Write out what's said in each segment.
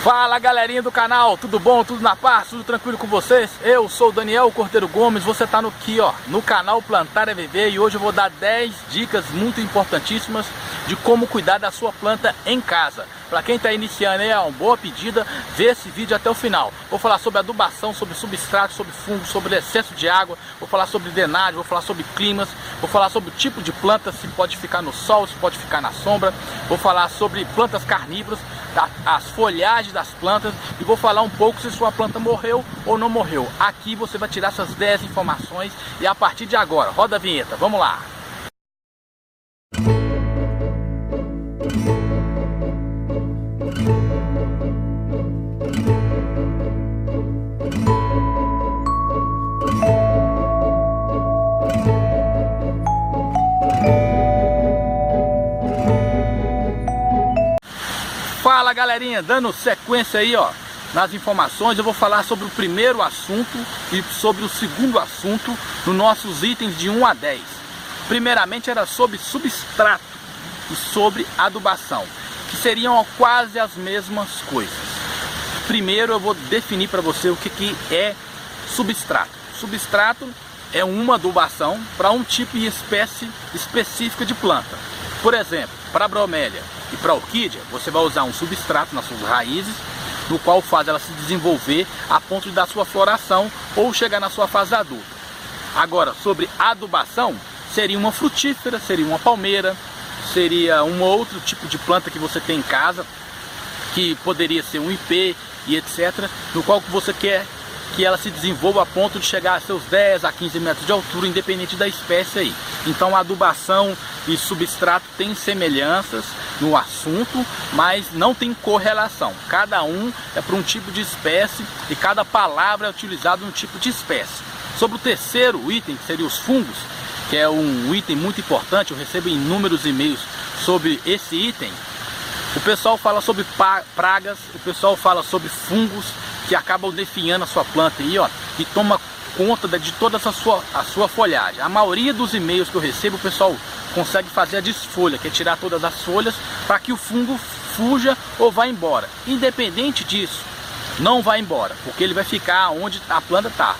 Fala galerinha do canal, tudo bom? Tudo na paz? Tudo tranquilo com vocês? Eu sou o Daniel Cordeiro Gomes, você tá aqui no canal Plantar é Viver e hoje eu vou dar 10 dicas muito importantíssimas de como cuidar da sua planta em casa. Para quem está iniciando é uma boa pedida ver esse vídeo até o final. Vou falar sobre adubação, sobre substrato, sobre fungo, sobre excesso de água, vou falar sobre drenagem, vou falar sobre climas, vou falar sobre o tipo de planta, se pode ficar no sol, se pode ficar na sombra, vou falar sobre plantas carnívoras, as folhagens das plantas e vou falar um pouco se sua planta morreu ou não morreu. Aqui você vai tirar essas 10 informações e a partir de agora, roda a vinheta, vamos lá! Fala galerinha, dando sequência aí nas informações, eu vou falar sobre o primeiro assunto e sobre o segundo assunto nos nossos itens de 1 a 10. Primeiramente era sobre substrato e sobre adubação, que seriam quase as mesmas coisas. Primeiro eu vou definir para você o que é substrato. Substrato é uma adubação para um tipo e espécie específica de planta. Por exemplo, para a bromélia e para a orquídea, você vai usar um substrato nas suas raízes, no qual faz ela se desenvolver a ponto de dar sua floração ou chegar na sua fase adulta. Agora, sobre adubação, seria uma frutífera, seria uma palmeira, seria um outro tipo de planta que você tem em casa, que poderia ser um ipê e etc, no qual você quer que ela se desenvolva a ponto de chegar a seus 10 a 15 metros de altura, independente da espécie aí. Então a adubação e substrato têm semelhanças no assunto, mas não tem correlação. Cada um é para um tipo de espécie e cada palavra é utilizada em um tipo de espécie. Sobre o terceiro item, que seria os fungos, que é um item muito importante, eu recebo inúmeros e-mails sobre esse item. O pessoal fala sobre pragas, o pessoal fala sobre fungos que acabam definhando a sua planta aí, e toma conta de toda a sua folhagem. A maioria dos e-mails que eu recebo, o pessoal consegue fazer a desfolha, que é tirar todas as folhas para que o fungo fuja ou vá embora. Independente disso, não vai embora, porque ele vai ficar onde a planta está.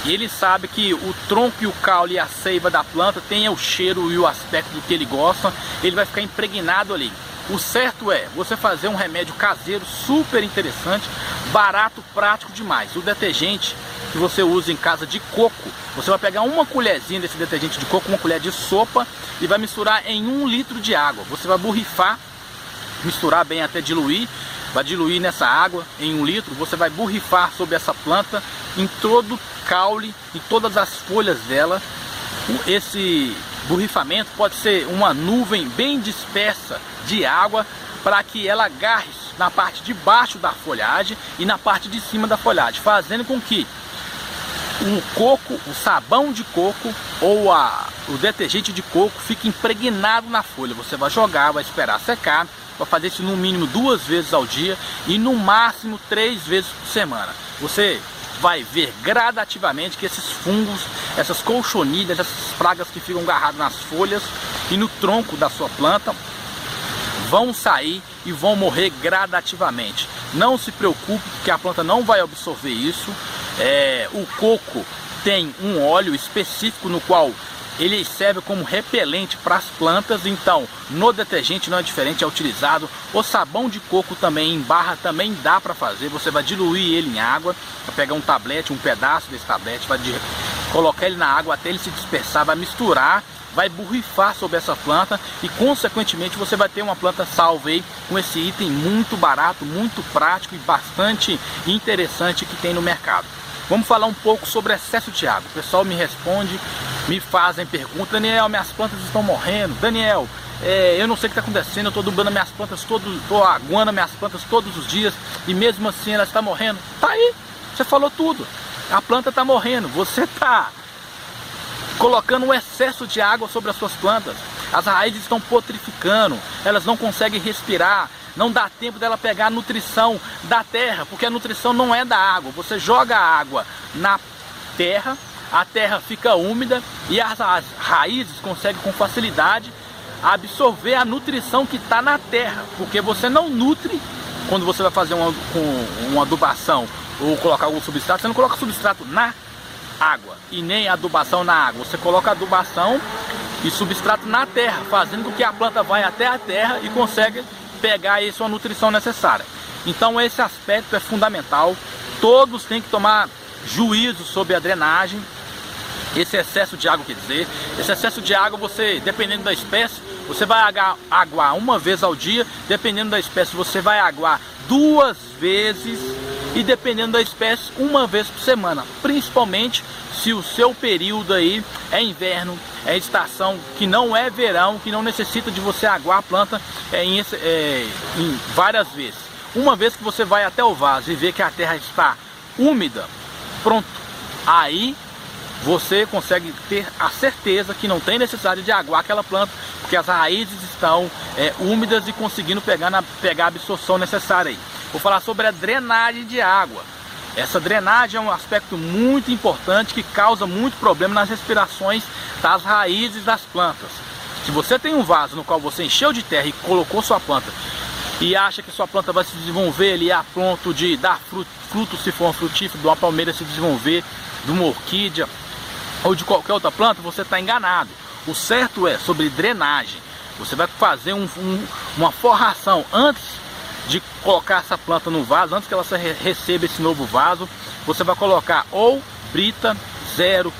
E ele sabe que o tronco e o caule e a seiva da planta tem o cheiro e o aspecto do que ele gosta, ele vai ficar impregnado ali. O certo é você fazer um remédio caseiro super interessante, barato, prático demais. O detergente que você usa em casa de coco, você vai pegar uma colherzinha desse detergente de coco, uma colher de sopa e vai misturar em 1 litro de água. Você vai borrifar, misturar bem até diluir, vai diluir nessa água em 1 litro, você vai borrifar sobre essa planta, em todo o caule, em todas as folhas dela. Esse borrifamento pode ser uma nuvem bem dispersa de água para que ela agarre na parte de baixo da folhagem e na parte de cima da folhagem, fazendo com que o sabão de coco ou o detergente de coco fique impregnado na folha. Você vai jogar, vai esperar secar, vai fazer isso no mínimo 2 vezes ao dia e no máximo 3 vezes por semana. Você vai ver gradativamente que esses fungos, essas colchonilhas, essas pragas que ficam agarradas nas folhas e no tronco da sua planta vão sair e vão morrer gradativamente. Não se preocupe, porque a planta não vai absorver isso. O coco tem um óleo específico no qual ele serve como repelente para as plantas, então no detergente não é diferente, é utilizado. O sabão de coco também em barra também dá para fazer. Você vai diluir ele em água, vai pegar um tablete, um pedaço desse tablete, vai colocar ele na água até ele se dispersar, vai misturar, vai borrifar sobre essa planta e consequentemente você vai ter uma planta salva aí com esse item muito barato, muito prático e bastante interessante que tem no mercado. Vamos falar um pouco sobre excesso de água. O pessoal me responde, me fazem perguntas: Daniel, minhas plantas estão morrendo. Daniel, eu não sei o que está acontecendo, eu estou adubando minhas plantas estou aguando minhas plantas todos os dias e mesmo assim ela está morrendo. Tá aí, você falou tudo. A planta está morrendo, você está colocando um excesso de água sobre as suas plantas. As raízes estão putrificando, elas não conseguem respirar, não dá tempo dela pegar a nutrição da terra, porque a nutrição não é da água. Você joga a água na terra, a terra fica úmida e as raízes conseguem com facilidade absorver a nutrição que está na terra, porque você não nutre quando você vai fazer uma adubação ou colocar algum substrato, você não coloca substrato na água e nem adubação na água. Você coloca adubação e substrato na terra, fazendo com que a planta vá até a terra e consegue pegar aí sua nutrição necessária. Então esse aspecto é fundamental. Todos têm que tomar juízo sobre a drenagem. Esse excesso de água, quer dizer, esse excesso de água, você, dependendo da espécie, você vai aguar uma vez ao dia. Dependendo da espécie, você vai aguar 2 vezes. E dependendo da espécie, 1 vez por semana. Principalmente se o seu período aí é inverno, é estação que não é verão, que não necessita de você aguar a planta em várias vezes. Uma vez que você vai até o vaso e vê que a terra está úmida, pronto, aí você consegue ter a certeza que não tem necessidade de aguar aquela planta, porque as raízes estão úmidas e conseguindo pegar a absorção necessária aí. Vou falar sobre a drenagem de água. Essa drenagem é um aspecto muito importante que causa muito problema nas respirações das raízes das plantas. Se você tem um vaso no qual você encheu de terra e colocou sua planta e acha que sua planta vai se desenvolver ali a ponto de dar fruto, se for um frutífero, de uma palmeira se desenvolver, de uma orquídea ou de qualquer outra planta, você está enganado. O certo é sobre drenagem. Você vai fazer uma forração antes de colocar essa planta no vaso, antes que ela receba esse novo vaso. Você vai colocar ou brita 0,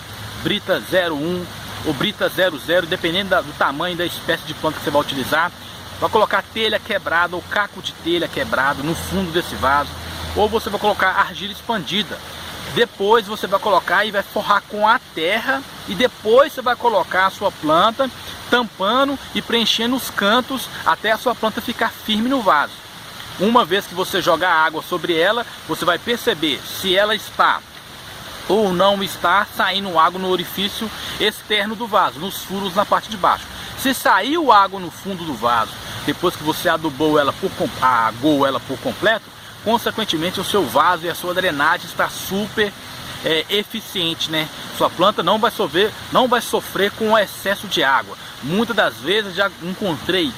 brita 01 ou brita 00, dependendo do tamanho da espécie de planta que você vai utilizar. Vai colocar telha quebrada ou caco de telha quebrado no fundo desse vaso, ou você vai colocar argila expandida. Depois você vai colocar e vai forrar com a terra, e depois você vai colocar a sua planta, tampando e preenchendo os cantos até a sua planta ficar firme no vaso. Uma vez que você jogar água sobre ela, você vai perceber se ela está ou não está saindo água no orifício externo do vaso, nos furos na parte de baixo. Se saiu água no fundo do vaso, depois que você agou ela por completo, consequentemente o seu vaso e a sua drenagem está super eficiente, né? Sua planta não vai sofrer com o excesso de água. Muitas das vezes já encontrei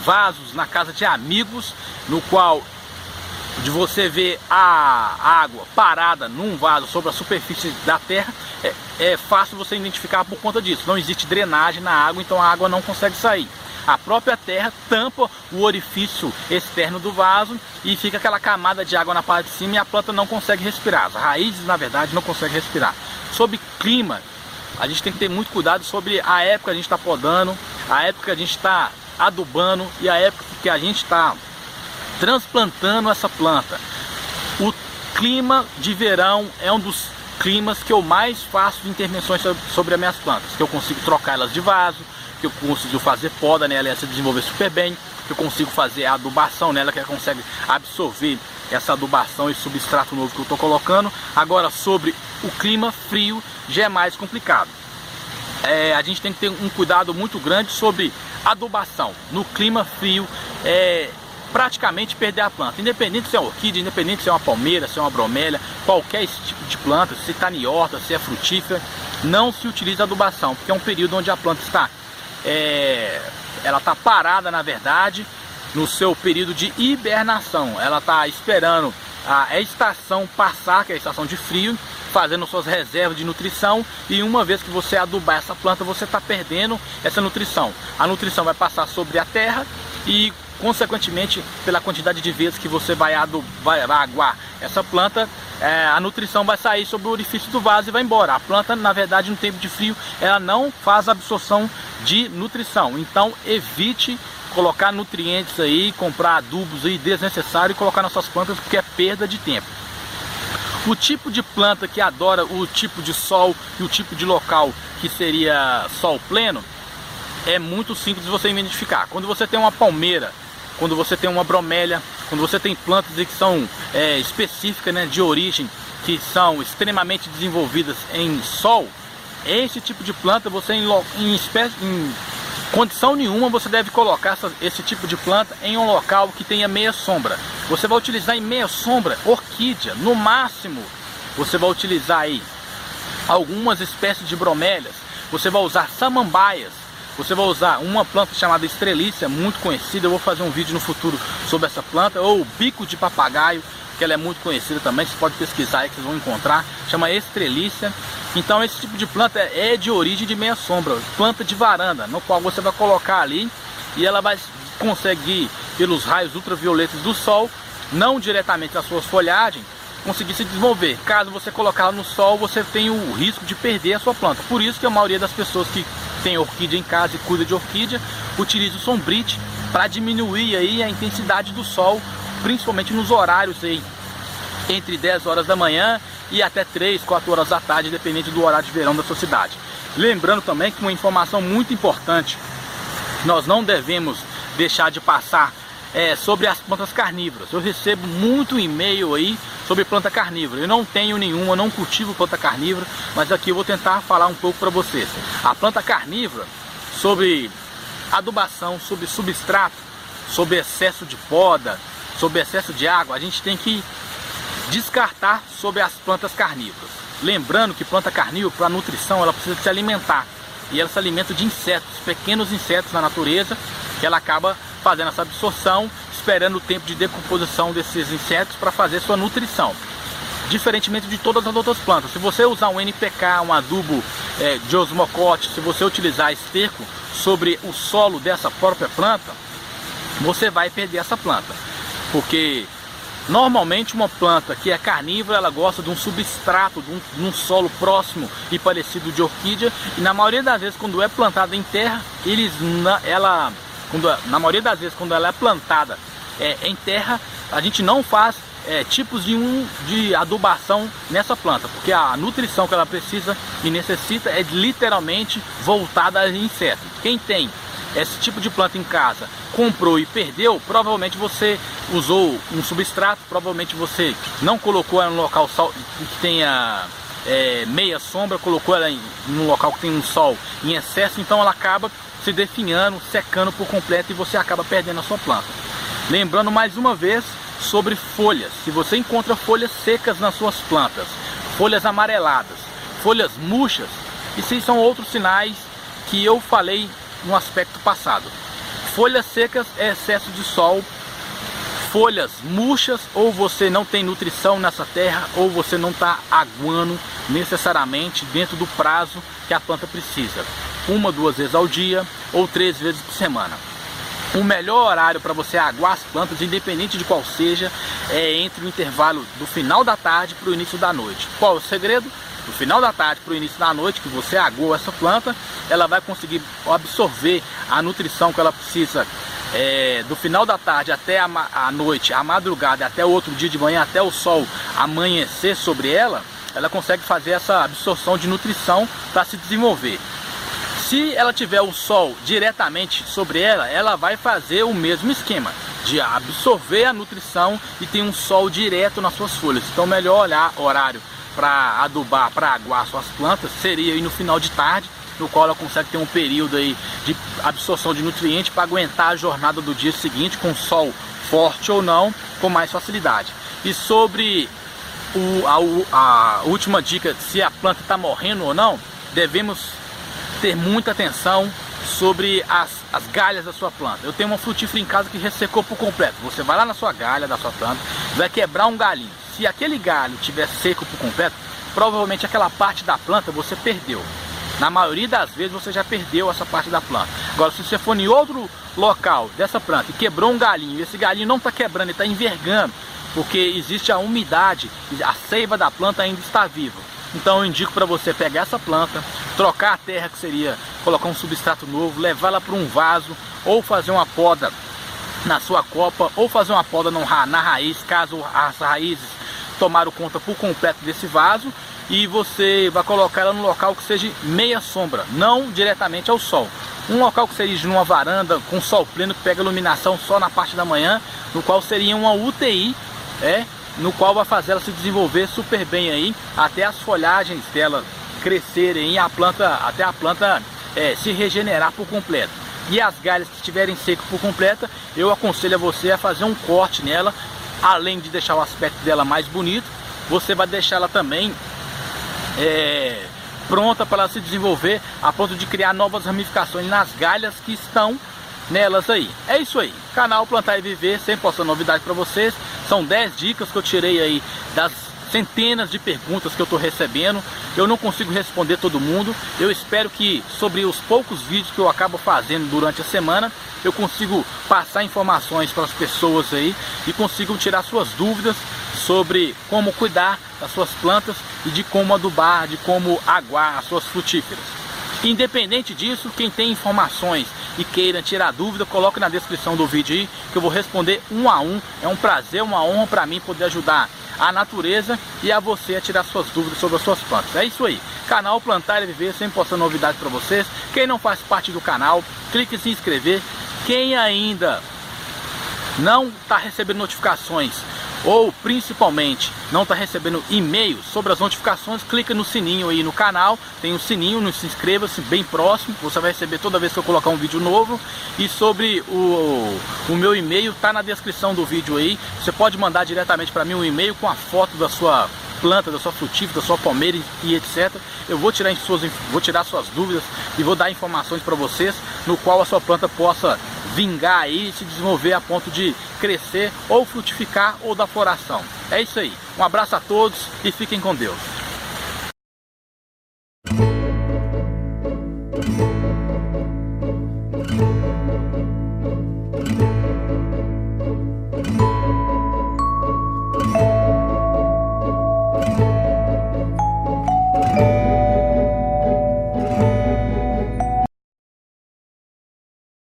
vasos na casa de amigos, no qual de você ver a água parada num vaso sobre a superfície da terra, é fácil você identificar por conta disso. Não existe drenagem na água, então a água não consegue sair. A própria terra tampa o orifício externo do vaso e fica aquela camada de água na parte de cima e a planta não consegue respirar. As raízes, na verdade, não conseguem respirar. Sobre clima, a gente tem que ter muito cuidado sobre a época que a gente está podando, a época que a gente está adubando e a época que a gente está transplantando essa planta. O clima de verão é um dos climas que eu mais faço de intervenções sobre as minhas plantas, que eu consigo trocar elas de vaso, que eu consigo fazer poda nela e ela se desenvolver super bem, que eu consigo fazer a adubação nela, que ela consegue absorver essa adubação e substrato novo que eu estou colocando. Agora, sobre o clima frio, já é mais complicado. A gente tem que ter um cuidado muito grande sobre adubação. No clima frio, praticamente perder a planta, independente se é uma orquídea, independente se é uma palmeira, se é uma bromélia, qualquer tipo de planta, se está em horta, se é frutífera, não se utiliza adubação, porque é um período onde a planta está ela está parada, na verdade, no seu período de hibernação. Ela está esperando a estação passar, que é a estação de frio, fazendo suas reservas de nutrição, e uma vez que você adubar essa planta, você está perdendo essa nutrição. A nutrição vai passar sobre a terra e, consequentemente, pela quantidade de vezes que você vai aguar essa planta, a nutrição vai sair sobre o orifício do vaso e vai embora. A planta, na verdade, no tempo de frio, ela não faz absorção de nutrição. Então, evite colocar nutrientes aí, comprar adubos aí desnecessários e colocar nas suas plantas, porque é perda de tempo. O tipo de planta que adora o tipo de sol e o tipo de local que seria sol pleno é muito simples de você identificar. Quando você tem uma palmeira, quando você tem uma bromélia, quando você tem plantas que são específicas, né, de origem, que são extremamente desenvolvidas em sol, esse tipo de planta, você em condição nenhuma você deve colocar esse tipo de planta em um local que tenha meia sombra. Você vai utilizar em meia sombra orquídea, no máximo você vai utilizar aí algumas espécies de bromélias, você vai usar samambaias você vai usar uma planta chamada estrelícia, muito conhecida. Eu vou fazer um vídeo no futuro sobre essa planta, ou bico de papagaio, que ela é muito conhecida também, você pode pesquisar aí que vocês vão encontrar, chama estrelícia. Então esse tipo de planta é de origem de meia sombra, planta de varanda, no qual você vai colocar ali e ela vai conseguir, pelos raios ultravioletas do sol, não diretamente nas suas folhagens, conseguir se desenvolver. Caso você colocar ela no sol, você tem o risco de perder a sua planta. Por isso que a maioria das pessoas que tem orquídea em casa e cuida de orquídea utiliza o sombrite para diminuir aí a intensidade do sol, principalmente nos horários aí entre 10 horas da manhã e até 3, 4 horas da tarde, dependendo do horário de verão da sua cidade. Lembrando também que uma informação muito importante, nós não devemos deixar de passar sobre as plantas carnívoras. Eu recebo muito e-mail aí sobre planta carnívora. Eu não tenho nenhuma, não cultivo planta carnívora, mas aqui eu vou tentar falar um pouco para vocês. A planta carnívora, sobre adubação, sobre substrato, sobre excesso de poda, sobre excesso de água, a gente tem que descartar sobre as plantas carnívoras. Lembrando que planta carnívora, para nutrição, ela precisa se alimentar. E ela se alimenta de insetos, pequenos insetos na natureza, que ela acaba fazendo essa absorção, esperando o tempo de decomposição desses insetos para fazer sua nutrição. Diferentemente de todas as outras plantas, se você usar um NPK, um adubo de osmocote, se você utilizar esterco sobre o solo dessa própria planta, você vai perder essa planta. Porque normalmente uma planta que é carnívora, ela gosta de um substrato, de um solo próximo e parecido de orquídea, e na maioria das vezes quando é plantada em terra, na maioria das vezes quando ela é plantada em terra, a gente não faz tipos de adubação nessa planta, porque a nutrição que ela precisa e necessita é literalmente voltada a insetos. Quem tem esse tipo de planta em casa, comprou e perdeu, provavelmente você usou um substrato, provavelmente você não colocou ela no local que tenha meia sombra, colocou ela num local que tem um sol em excesso, então ela acaba se definhando, secando por completo e você acaba perdendo a sua planta. Lembrando mais uma vez sobre folhas, se você encontra folhas secas nas suas plantas, folhas amareladas, folhas murchas, esses são outros sinais que eu falei no aspecto passado. Folhas secas é excesso de sol, folhas murchas, ou você não tem nutrição nessa terra, ou você não está aguando necessariamente dentro do prazo que a planta precisa, 1, 2 vezes ao dia ou 3 vezes por semana. O melhor horário para você aguar as plantas, independente de qual seja, é entre o intervalo do final da tarde para o início da noite. Qual é o segredo? Do final da tarde para o início da noite, que você aguou essa planta, ela vai conseguir absorver a nutrição que ela precisa do final da tarde até a noite, a madrugada, até o outro dia de manhã, até o sol amanhecer sobre ela, ela consegue fazer essa absorção de nutrição para se desenvolver. Se ela tiver o sol diretamente sobre ela, ela vai fazer o mesmo esquema de absorver a nutrição e tem um sol direto nas suas folhas. Então, melhor horário para adubar, para aguar suas plantas seria aí no final de tarde, no qual ela consegue ter um período aí de absorção de nutrientes para aguentar a jornada do dia seguinte, com sol forte ou não, com mais facilidade. E sobre a última dica, se a planta está morrendo ou não, devemos ter muita atenção sobre as galhas da sua planta. Eu tenho uma frutífera em casa que ressecou por completo. Você vai lá na sua galha da sua planta, vai quebrar um galhinho. Se aquele galho estiver seco por completo, provavelmente aquela parte da planta você perdeu. Na maioria das vezes você já perdeu essa parte da planta. Agora, se você for em outro local dessa planta e quebrou um galinho, e esse galinho não está quebrando, ele está envergando, porque existe a umidade, a seiva da planta ainda está viva. Então eu indico para você pegar essa planta, trocar a terra, que seria colocar um substrato novo, levar ela para um vaso, ou fazer uma poda na sua copa, ou fazer uma poda na raiz, caso as raízes tomaram conta por completo desse vaso, e você vai colocar ela no local que seja meia sombra, não diretamente ao sol. Um local que seja numa varanda com sol pleno, que pega iluminação só na parte da manhã, no qual seria uma UTI, no qual vai fazer ela se desenvolver super bem aí, até as folhagens dela crescerem e até a planta se regenerar por completo. E as galhas que estiverem secas por completo, eu aconselho a você a fazer um corte nela, além de deixar o aspecto dela mais bonito, você vai deixar ela também pronta para ela se desenvolver a ponto de criar novas ramificações nas galhas que estão nelas aí. É isso aí, canal Plantar e Viver, sempre postando novidade para vocês. São 10 dicas que eu tirei aí das centenas de perguntas que eu estou recebendo. Eu não consigo responder todo mundo. Eu espero que sobre os poucos vídeos que eu acabo fazendo durante a semana, eu consigo passar informações para as pessoas aí e consigo tirar suas dúvidas sobre como cuidar das suas plantas e de como adubar, de como aguar as suas frutíferas. Independente disso, quem tem informações e queira tirar dúvida, coloque na descrição do vídeo aí que eu vou responder um a um. É um prazer, uma honra para mim poder ajudar a natureza e a você a tirar suas dúvidas sobre as suas plantas. É isso aí, canal Plantar e Viver, sempre postando novidades para vocês. Quem não faz parte do canal, clique em se inscrever. Quem ainda não está recebendo notificações ou principalmente não está recebendo e-mails sobre as notificações, clica no sininho aí no canal, tem um sininho, se inscreva-se bem próximo, você vai receber toda vez que eu colocar um vídeo novo. E sobre o meu e-mail, tá na descrição do vídeo aí, você pode mandar diretamente para mim um e-mail com a foto da sua planta, da sua frutífera, da sua palmeira e etc. Eu vou tirar suas dúvidas e vou dar informações para vocês, no qual a sua planta possa vingar aí e se desenvolver a ponto de crescer ou frutificar ou dar floração. É isso aí, um abraço a todos e fiquem com Deus.